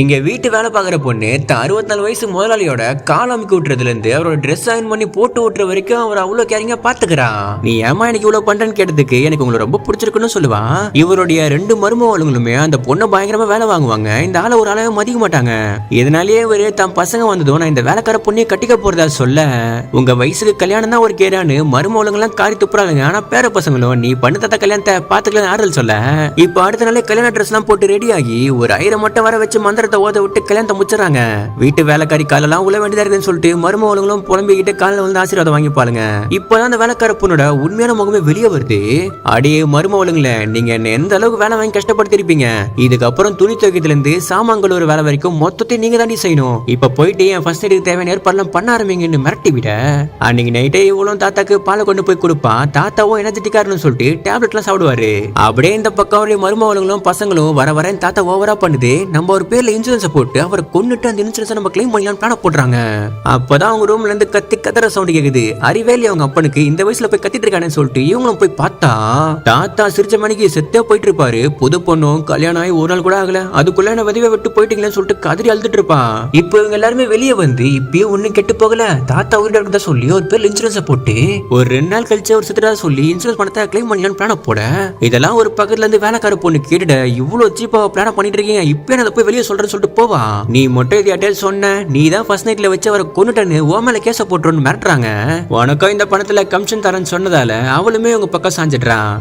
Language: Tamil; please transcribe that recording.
இங்க வீட்டு வேலை பாக்குற பொண்ணு 64 வயசு முதலாளியோட கால் அமுக்கி விட்டுறதுல இருந்து அவரோட ட்ரெஸ் அயன் பண்ணி போட்டு விட்டுற வரைக்கும் அவர் அவ்வளவு கேரிங்கா பாத்துக்கிறா. நீ ஏமா எனக்கு இவ்வளவு பண்றேன்னு கேட்டதுக்கு எனக்கு உங்களை ரொம்ப பிடிச்சிருக்குன்னு சொல்லுவான். இவருடைய 2 மருமகளுங்களுமே அந்த பொண்ணை பயங்கரமா வேலை வாங்குவாங்க. இந்த ஆளை ஒரு ஆளாவே மதிக்க மாட்டாங்க. இதனாலேயே இவரு தன் பசங்க வந்ததும் நான் இந்த வேலைக்கார பொண்ணையை கட்டிக்க போறதா சொல்ல, உங்க வயசுக்கு கல்யாணம் தான் ஒரு கேரான்னு மருமகளுங்க எல்லாம் காரி துப்புறாங்க. ஆனா பேர பசங்களும் நீ பண்ணு தத்த கல்யாணத்தை பாத்துக்கலாம் ஆறுதல் சொல்ல, இப்ப அடுத்த நாளே கல்யாண ட்ரெஸ் எல்லாம் போட்டு ரெடி ஆகி ஒரு 1000 மட்டும் வர வச்சு மந்திரத்தை ஓத விட்டு கல்யாணத்தை முடிச்சுறாங்க. வீட்டு வேலைக்காரி காலெல்லாம் உள்ள வேண்டியதா இருக்குன்னு சொல்லிட்டு மருமகளும் புலம்பிக்கிட்டு காலில் வந்து ஆசீர்வாதம் வாங்கிப்பாளுங்க. இப்பதான் அந்த வேலைக்கார பொண்ணோட உண்மையான முகமே வெளியே வருது. அடியே மருமகளுங்கள, நீங்க என்ன எந்த அளவுக்கு வேலை வாங்கி கஷ்டப்படுத்திருப்பீங்க. இதுக்கப்புறம் துணி துவைக்கிறதுல இருந்து சாமான்கள் ஒரு வேலை வரைக்கும் மொத்தத்தை நீங்க தாண்டி செய்யணும். இப்ப போயிட்டு என் ஃபர்ஸ்ட் எய்டுக்கு தேவையான ஏற்பாடுலாம் பண்ண ஆரம்பிங்கன்னு மிரட்டி விட, அன்னைக்கு நைட்டே இவ்வளவு தாத்தாக்கு பாலை கொண்டு போய் கொடுப்பான். தாத்தாவும் எனர்ஜெட்டிக்காருன்னு சொல்லிட்டு டேப்லெட் எல்லாம் சாப்பிடுவாரு. அப்படியே இந்த பக்கம் மருமகளுங்களும் பசங்களும் வர வர தாத்தா ஓவரா பண்ணுது, நம்ம ஒரு பேர்ல இன்சூரன்ஸ் போட்டு அவரை கொன்னுட்டு அந்த இன்சூரன்ஸ் நம்ம கிளைம் பண்ணலாம் பிளான போடுறாங்க. அப்பதான் அவங்க ரூம்ல இருந்து கத்தி கத்துற சவுண்ட் கேக்குது. அறிவேலி அவங்க அப்பனுக்கு இந்த வயசுல போய் கத்திட்டு இருக்கானு சொல்லிட்டு இவங்களும் போய் பார்த்தா தாத்தா சிரிச்ச மணிக்கு செத்தே போயிட்டு இருப்பாரு. புது பொண்ணும் கல்யாணம் ஆகி ஒரு நாள் கூட ஆகல, அதுக்குள்ள என்ன விதவை விட்டு போயிட்டீங்களேன்னு சொல்லிட்டு கதறி அழுதுட்டு இருப்பான். இப்போ இவங்க எல்லாருமே வெளியே வந்து இப்பயும் ஒண்ணும் கெட்டு போகல, தாத்தா உயிரோட இருக்கதா சொல்லி ஒரு பேர்ல இன்சூரன்ஸ் போட்டு ஒரு 2 நாள் கழிச்சு ஒரு செத்துட்டா சொல்லி இன்சூரன்ஸ் பணத்தை கிளைம் பண்ணலாம்னு பிளான போட, இதெல்லாம் ஒரு பக்கத்துல இருந்து வேலைக்கார பொண்ணு கேட்டுட இவ்வளவு சீப்பா பிளான பண்ணிட்டு இருக்கீங்க, இப்ப அதை போய் வெளியே சொல்றேன்னு சொல்லிட்டு போவா. நீ மொட்டை தியாட்டர் சொன்ன, நீ தான் ஃபர்ஸ்ட் நைட்ல வச்சு அவரை கொன்னுட்டன்னு ஓ மேல கேஸ போட்டுருன்னு மிரட்டுறாங்க. உனக்கும் இந்த பணத்துல கமிஷன் தரேன்னு சொன்னதால அவளுமே உங்க பக்கம் சாஞ்சிடுறான்.